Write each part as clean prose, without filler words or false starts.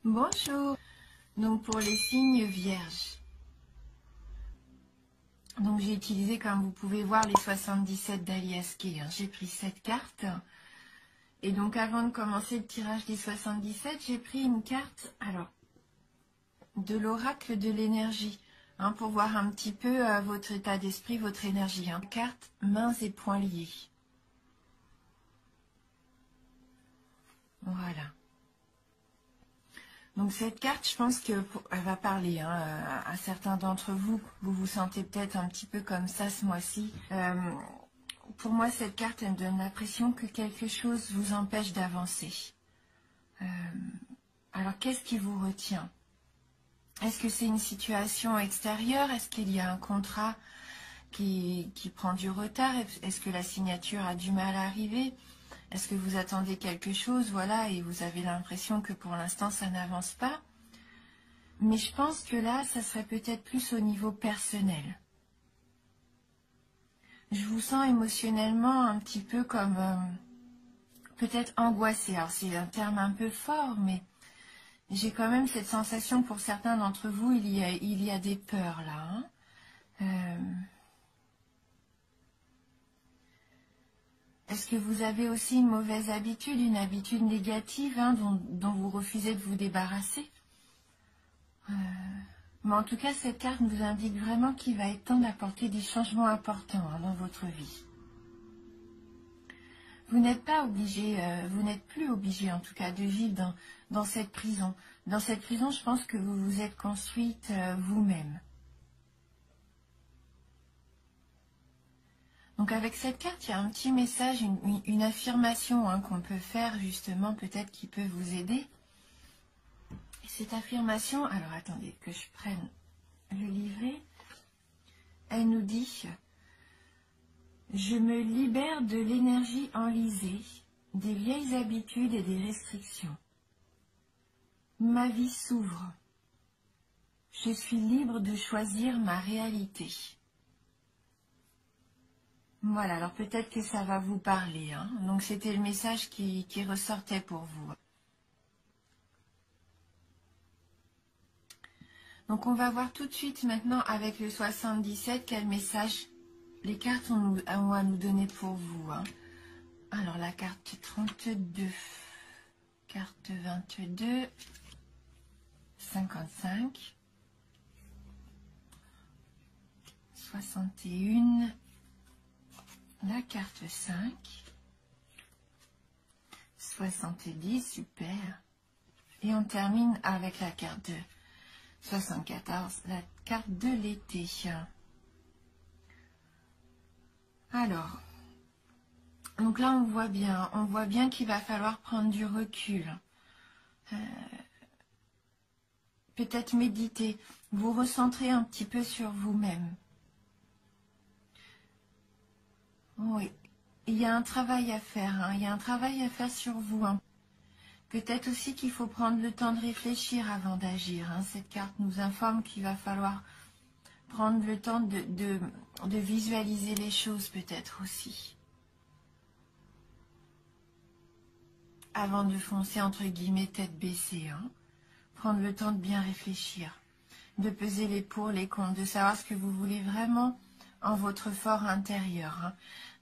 Bonjour. Donc pour les signes vierges. Donc j'ai utilisé, comme vous pouvez voir, les 77 d'Alias Key. J'ai pris cette carte. Et donc avant de commencer le tirage des 77, j'ai pris une carte, alors, de l'oracle de l'énergie. Pour voir un petit peu votre état d'esprit, votre énergie. Carte mains et poings liés. Voilà. Donc cette carte, je pense qu'elle va parler à certains d'entre vous. Vous vous sentez peut-être un petit peu comme ça ce mois-ci. Pour moi, cette carte, elle me donne l'impression que quelque chose vous empêche d'avancer. Alors, qu'est-ce qui vous retient? Est-ce que c'est une situation extérieure? Est-ce qu'il y a un contrat qui prend du retard? Est-ce que la signature a du mal à arriver? Est-ce que vous attendez quelque chose, voilà, et vous avez l'impression que pour l'instant, ça n'avance pas? Mais je pense que là, ça serait peut-être plus au niveau personnel. Je vous sens émotionnellement un petit peu comme peut-être angoissé. Alors c'est un terme un peu fort, mais j'ai quand même cette sensation pour certains d'entre vous, il y a des peurs là. Est-ce que vous avez aussi une mauvaise habitude, une habitude négative dont vous refusez de vous débarrasser? Mais en tout cas, cette carte nous indique vraiment qu'il va être temps d'apporter des changements importants dans votre vie. Vous n'êtes pas obligé, vous n'êtes plus obligé en tout cas de vivre dans cette prison. Dans cette prison, je pense que vous vous êtes construite vous-même. Donc avec cette carte, il y a un petit message, une affirmation qu'on peut faire justement, peut-être qui peut vous aider. Et cette affirmation, alors attendez que je prenne le livret, elle nous dit... Je me libère de l'énergie enlisée, des vieilles habitudes et des restrictions. Ma vie s'ouvre. Je suis libre de choisir ma réalité. Voilà, alors peut-être que ça va vous parler. Donc c'était le message qui ressortait pour vous. Donc on va voir tout de suite maintenant avec le 77 quel message les cartes ont à nous donner pour vous. Alors la carte 32, carte 22, 55, 61, la carte 5, 70, super. Et on termine avec la carte 74, la carte de l'été. Alors, donc là on voit bien qu'il va falloir prendre du recul. Peut-être méditer, vous recentrer un petit peu sur vous-même. Oui, il y a un travail à faire, il y a un travail à faire sur vous. Peut-être aussi qu'il faut prendre le temps de réfléchir avant d'agir. Cette carte nous informe qu'il va falloir prendre le temps de visualiser les choses peut-être aussi. Avant de foncer entre guillemets tête baissée. Prendre le temps de bien réfléchir, de peser les pour, les contre, de savoir ce que vous voulez vraiment en votre fort intérieur.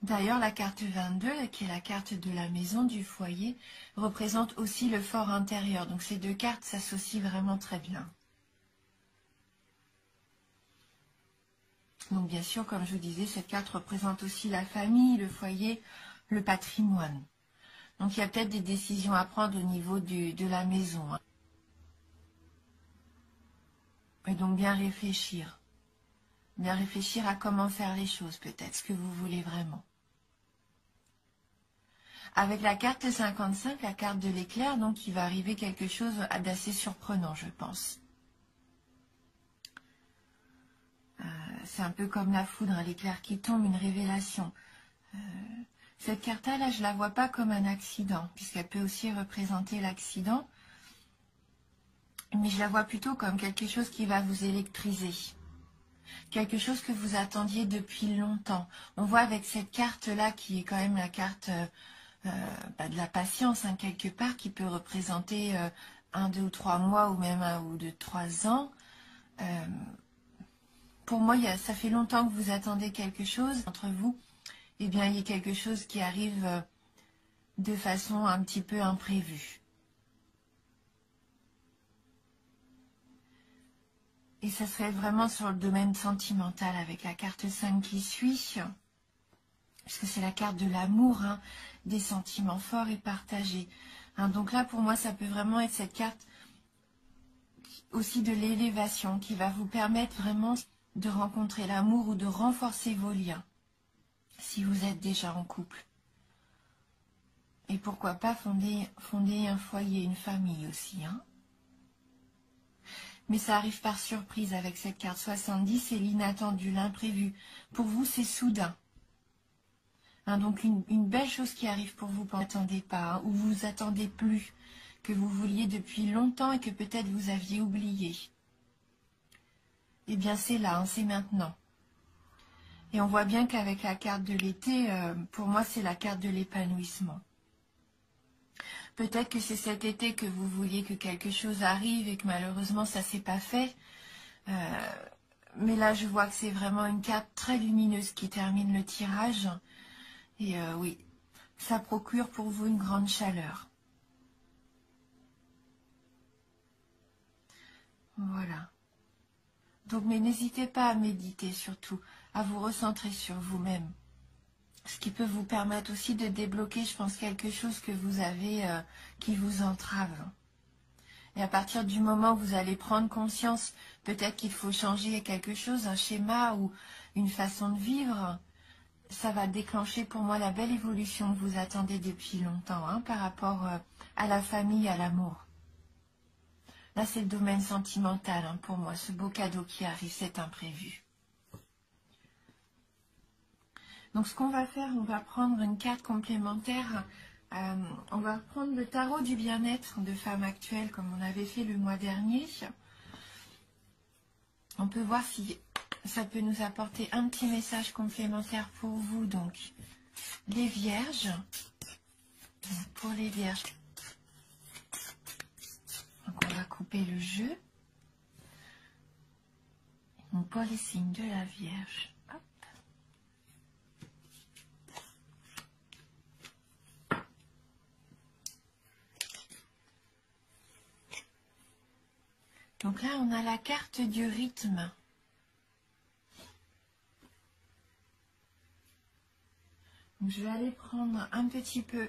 D'ailleurs, la carte 22, qui est la carte de la maison, du foyer, représente aussi le fort intérieur. Donc ces deux cartes s'associent vraiment très bien. Donc bien sûr, comme je vous disais, cette carte représente aussi la famille, le foyer, le patrimoine. Donc il y a peut-être des décisions à prendre au niveau de la maison. Et donc bien réfléchir. Bien réfléchir à comment faire les choses peut-être, ce que vous voulez vraiment. Avec la carte 55, la carte de l'éclair, donc il va arriver quelque chose d'assez surprenant, je pense. C'est un peu comme la foudre, l'éclair qui tombe, une révélation. Cette carte-là, là, je ne la vois pas comme un accident, puisqu'elle peut aussi représenter l'accident. Mais je la vois plutôt comme quelque chose qui va vous électriser. Quelque chose que vous attendiez depuis longtemps. On voit avec cette carte-là, qui est quand même la carte de la patience, quelque part, qui peut représenter 1, 2 ou 3 mois ou même 1 ou 2, 3 ans. Pour moi, ça fait longtemps que vous attendez quelque chose entre vous. Eh bien, il y a quelque chose qui arrive de façon un petit peu imprévue. Et ça serait vraiment sur le domaine sentimental avec la carte 5 qui suit. Parce que c'est la carte de l'amour, hein, des sentiments forts et partagés. Hein, donc là, pour moi, ça peut vraiment être cette carte aussi de l'élévation qui va vous permettre vraiment de rencontrer l'amour ou de renforcer vos liens, si vous êtes déjà en couple. Et pourquoi pas fonder un foyer, une famille aussi. Hein. Mais ça arrive par surprise avec cette carte 70, c'est l'inattendu, l'imprévu. Pour vous, c'est soudain. Hein, donc une belle chose qui arrive pour vous, vous n'attendez pas, hein, ou vous vous attendez plus, que vous vouliez depuis longtemps et que peut-être vous aviez oublié. Eh bien c'est là, hein, c'est maintenant. Et on voit bien qu'avec la carte de l'été, pour moi c'est la carte de l'épanouissement. Peut-être que c'est cet été que vous vouliez que quelque chose arrive et que malheureusement ça ne s'est pas fait. Mais là je vois que c'est vraiment une carte très lumineuse qui termine le tirage. Et oui, ça procure pour vous une grande chaleur. Voilà. Donc, mais n'hésitez pas à méditer surtout, à vous recentrer sur vous-même. Ce qui peut vous permettre aussi de débloquer, je pense, quelque chose que vous avez qui vous entrave. Et à partir du moment où vous allez prendre conscience, peut-être qu'il faut changer quelque chose, un schéma ou une façon de vivre, ça va déclencher pour moi la belle évolution que vous attendez depuis longtemps, hein, par rapport à la famille, à l'amour. Là, c'est le domaine sentimental, hein, pour moi, ce beau cadeau qui arrive, c'est imprévu. Donc, ce qu'on va faire, on va prendre une carte complémentaire. On va prendre le tarot du bien-être de femme actuelle, comme on avait fait le mois dernier. On peut voir si ça peut nous apporter un petit message complémentaire pour vous. Donc, les vierges. Donc, pour les vierges, donc on va couper le jeu. Donc, pour les signes de la Vierge. Hop. Donc là, on a la carte du rythme. Donc, je vais aller prendre un petit peu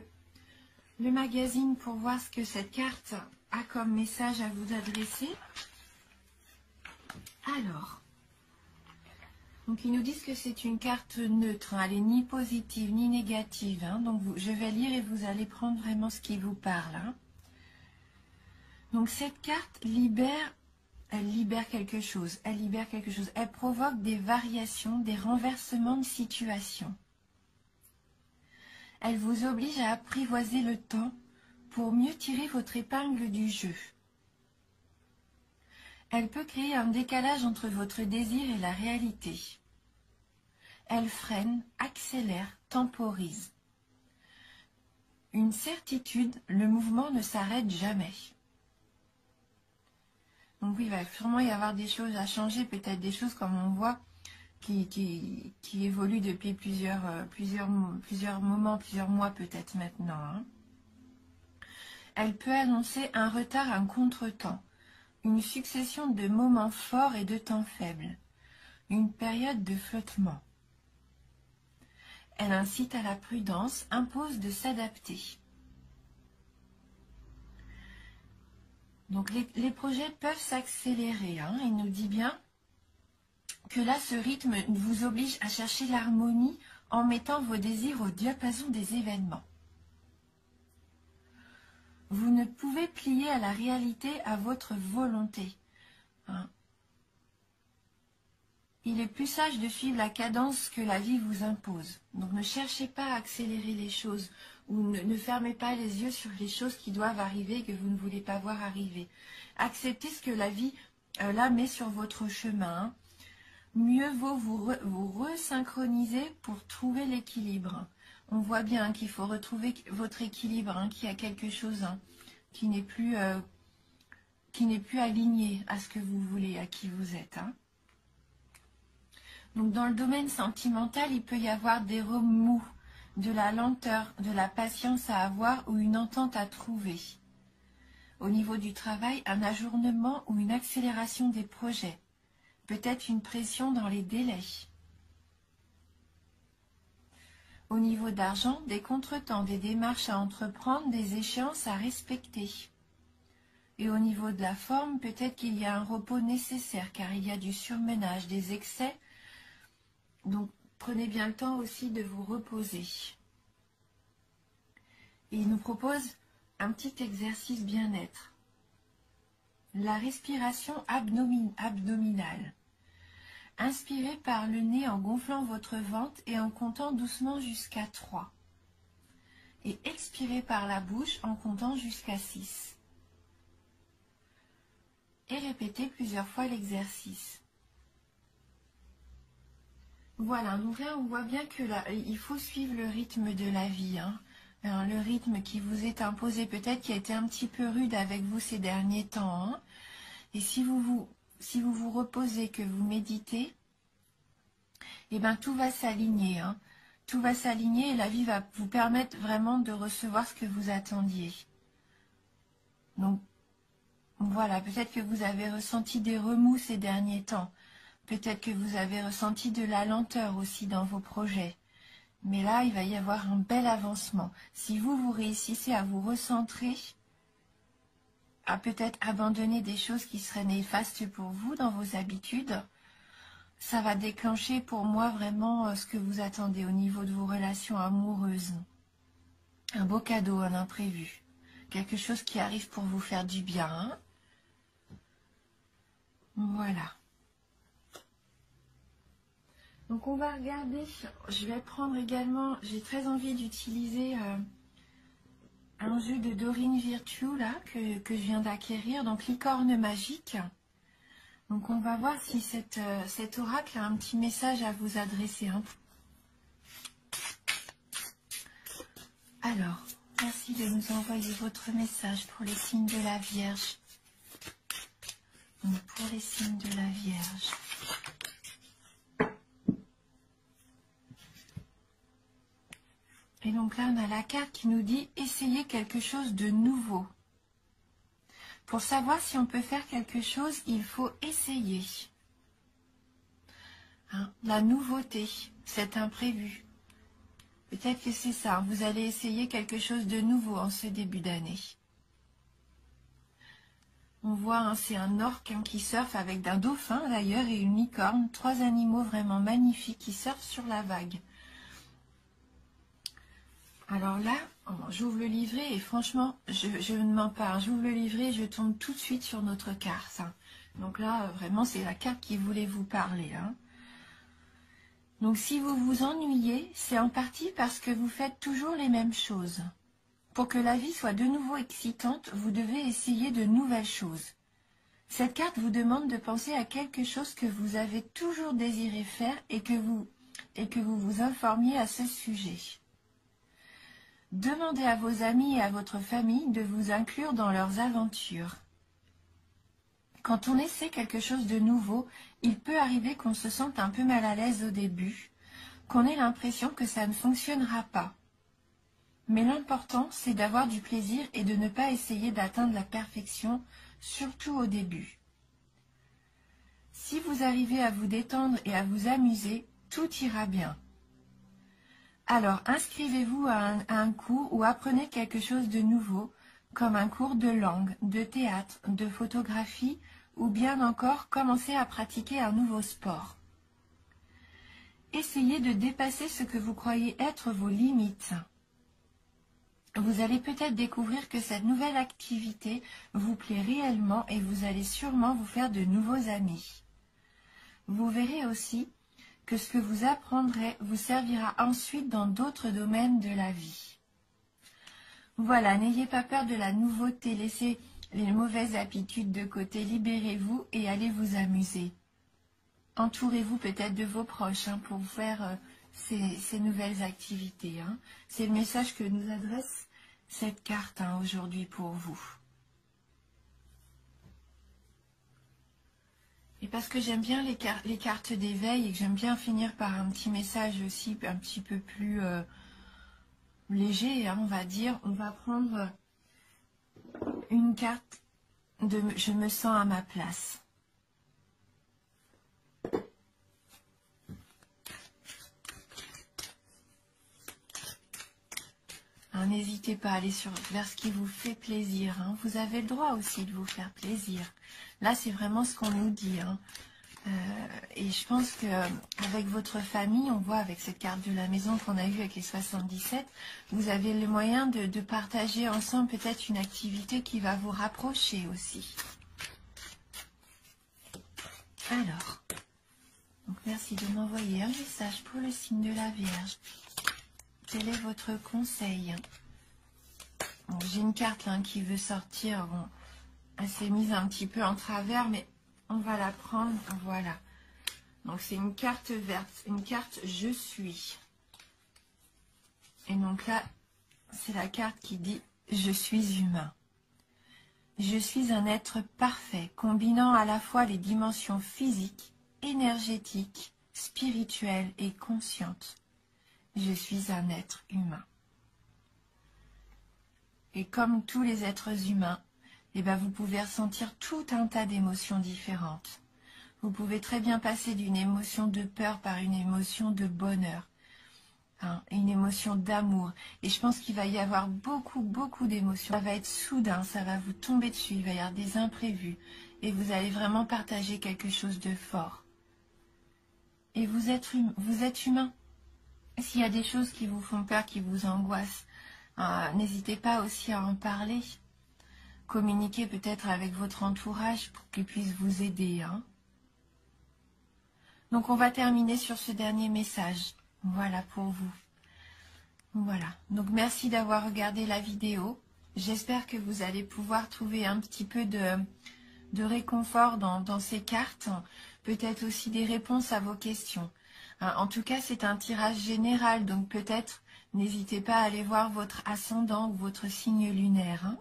le magazine pour voir ce que cette carte a comme message à vous adresser. Alors, donc ils nous disent que c'est une carte neutre, hein, elle n'est ni positive ni négative. Hein, donc je vais lire et vous allez prendre vraiment ce qui vous parle. Hein. Donc cette carte libère, elle libère quelque chose, elle provoque des variations, des renversements de situation. Elle vous oblige à apprivoiser le temps pour mieux tirer votre épingle du jeu. Elle peut créer un décalage entre votre désir et la réalité. Elle freine, accélère, temporise. Une certitude, le mouvement ne s'arrête jamais. Donc oui, il va sûrement y avoir des choses à changer, peut-être des choses comme on voit qui évoluent depuis plusieurs moments, plusieurs mois peut-être maintenant. Hein. Elle peut annoncer un retard, un contretemps, une succession de moments forts et de temps faibles, une période de flottement. Elle incite à la prudence, impose de s'adapter. Donc les projets peuvent s'accélérer. Hein. Il nous dit bien que là, ce rythme vous oblige à chercher l'harmonie en mettant vos désirs au diapason des événements. Vous ne pouvez plier à la réalité à votre volonté. Hein. Il est plus sage de suivre la cadence que la vie vous impose. Donc ne cherchez pas à accélérer les choses ou ne fermez pas les yeux sur les choses qui doivent arriver et que vous ne voulez pas voir arriver. Acceptez ce que la vie là met sur votre chemin. Mieux vaut vous resynchroniser pour trouver l'équilibre. On voit bien qu'il faut retrouver votre équilibre, hein, qu'il y a quelque chose hein, qui n'est plus qui n'est plus aligné à ce que vous voulez, à qui vous êtes. Hein. Donc dans le domaine sentimental, il peut y avoir des remous, de la lenteur, de la patience à avoir ou une entente à trouver. Au niveau du travail, un ajournement ou une accélération des projets. Peut-être une pression dans les délais. Au niveau d'argent, des contretemps, des démarches à entreprendre, des échéances à respecter. Et au niveau de la forme, peut-être qu'il y a un repos nécessaire car il y a du surmenage, des excès. Donc prenez bien le temps aussi de vous reposer. Et il nous propose un petit exercice bien-être. La respiration abdominale. Inspirez par le nez en gonflant votre ventre et en comptant doucement jusqu'à 3. Et expirez par la bouche en comptant jusqu'à 6. Et répétez plusieurs fois l'exercice. Voilà, donc là on voit bien que là, il faut suivre le rythme de la vie. Hein. Le rythme qui vous est imposé, peut-être qui a été un petit peu rude avec vous ces derniers temps. Hein. Et si vous vous reposez, que vous méditez, eh bien tout va s'aligner. Hein. Tout va s'aligner et la vie va vous permettre vraiment de recevoir ce que vous attendiez. Donc voilà, peut-être que vous avez ressenti des remous ces derniers temps. Peut-être que vous avez ressenti de la lenteur aussi dans vos projets. Mais là, il va y avoir un bel avancement. Si vous réussissez à vous recentrer, à peut-être abandonner des choses qui seraient néfastes pour vous dans vos habitudes, ça va déclencher pour moi vraiment ce que vous attendez au niveau de vos relations amoureuses. Un beau cadeau, un imprévu. Quelque chose qui arrive pour vous faire du bien. Hein. Voilà. Donc on va regarder, je vais prendre également, j'ai très envie d'utiliser un jeu de Dorine Virtue là, que je viens d'acquérir, donc licorne magique. Donc on va voir si cet oracle a un petit message à vous adresser. Hein. Alors, merci de nous envoyer votre message pour les signes de la Vierge. Donc pour les signes de la Vierge. Et donc là, on a la carte qui nous dit « Essayez quelque chose de nouveau ». Pour savoir si on peut faire quelque chose, il faut essayer. Hein, la nouveauté, cet imprévu. Peut-être que c'est ça, vous allez essayer quelque chose de nouveau en ce début d'année. On voit, hein, c'est un orque hein, qui surfe avec un dauphin d'ailleurs et une licorne. 3 animaux vraiment magnifiques qui surfent sur la vague. Alors là, j'ouvre le livret et franchement, je ne mens pas. Hein, j'ouvre le livret et je tombe tout de suite sur notre carte. Hein. Donc là, vraiment, c'est la carte qui voulait vous parler. Hein. Donc si vous vous ennuyez, c'est en partie parce que vous faites toujours les mêmes choses. Pour que la vie soit de nouveau excitante, vous devez essayer de nouvelles choses. Cette carte vous demande de penser à quelque chose que vous avez toujours désiré faire et que vous vous informiez à ce sujet. Demandez à vos amis et à votre famille de vous inclure dans leurs aventures. Quand on essaie quelque chose de nouveau, il peut arriver qu'on se sente un peu mal à l'aise au début, qu'on ait l'impression que ça ne fonctionnera pas. Mais l'important, c'est d'avoir du plaisir et de ne pas essayer d'atteindre la perfection, surtout au début. Si vous arrivez à vous détendre et à vous amuser, tout ira bien. Alors, inscrivez-vous à un cours ou apprenez quelque chose de nouveau, comme un cours de langue, de théâtre, de photographie, ou bien encore commencez à pratiquer un nouveau sport. Essayez de dépasser ce que vous croyez être vos limites. Vous allez peut-être découvrir que cette nouvelle activité vous plaît réellement et vous allez sûrement vous faire de nouveaux amis. Vous verrez aussi que ce que vous apprendrez vous servira ensuite dans d'autres domaines de la vie. Voilà, n'ayez pas peur de la nouveauté, laissez les mauvaises habitudes de côté, libérez-vous et allez vous amuser. Entourez-vous peut-être de vos proches hein, pour faire ces nouvelles activités. Hein. C'est le message que nous adresse cette carte hein, aujourd'hui pour vous. Et parce que j'aime bien les cartes d'éveil et que j'aime bien finir par un petit message aussi un petit peu plus léger, hein, on va dire, on va prendre une carte de « Je me sens à ma place ». N'hésitez pas à aller vers ce qui vous fait plaisir. Hein. Vous avez le droit aussi de vous faire plaisir. Là, c'est vraiment ce qu'on nous dit. Hein. Et je pense qu'avec votre famille, on voit avec cette carte de la maison qu'on a eue avec les 77, vous avez le moyen de partager ensemble peut-être une activité qui va vous rapprocher aussi. Alors, donc merci de m'envoyer un message pour le signe de la Vierge. Quel est votre conseil? J'ai une carte là, qui veut sortir. Bon, elle s'est mise un petit peu en travers, mais on va la prendre. Voilà. Donc c'est une carte verte, une carte je suis. Et donc là, c'est la carte qui dit je suis humain. Je suis un être parfait, combinant à la fois les dimensions physiques, énergétiques, spirituelles et conscientes. Je suis un être humain. Et comme tous les êtres humains, eh ben vous pouvez ressentir tout un tas d'émotions différentes. Vous pouvez très bien passer d'une émotion de peur par une émotion de bonheur, hein, une émotion d'amour. Et je pense qu'il va y avoir beaucoup d'émotions. Ça va être soudain, ça va vous tomber dessus, il va y avoir des imprévus. Et vous allez vraiment partager quelque chose de fort. Et vous êtes humain. S'il y a des choses qui vous font peur, qui vous angoissent, n'hésitez pas aussi à en parler. Communiquez peut-être avec votre entourage pour qu'il puisse vous aider. Hein. Donc on va terminer sur ce dernier message. Voilà pour vous. Voilà. Donc merci d'avoir regardé la vidéo. J'espère que vous allez pouvoir trouver un petit peu de réconfort dans ces cartes. Peut-être aussi des réponses à vos questions. En tout cas, c'est un tirage général, donc peut-être n'hésitez pas à aller voir votre ascendant ou votre signe lunaire. Hein.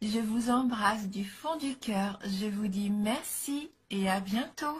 Je vous embrasse du fond du cœur. Je vous dis merci et à bientôt.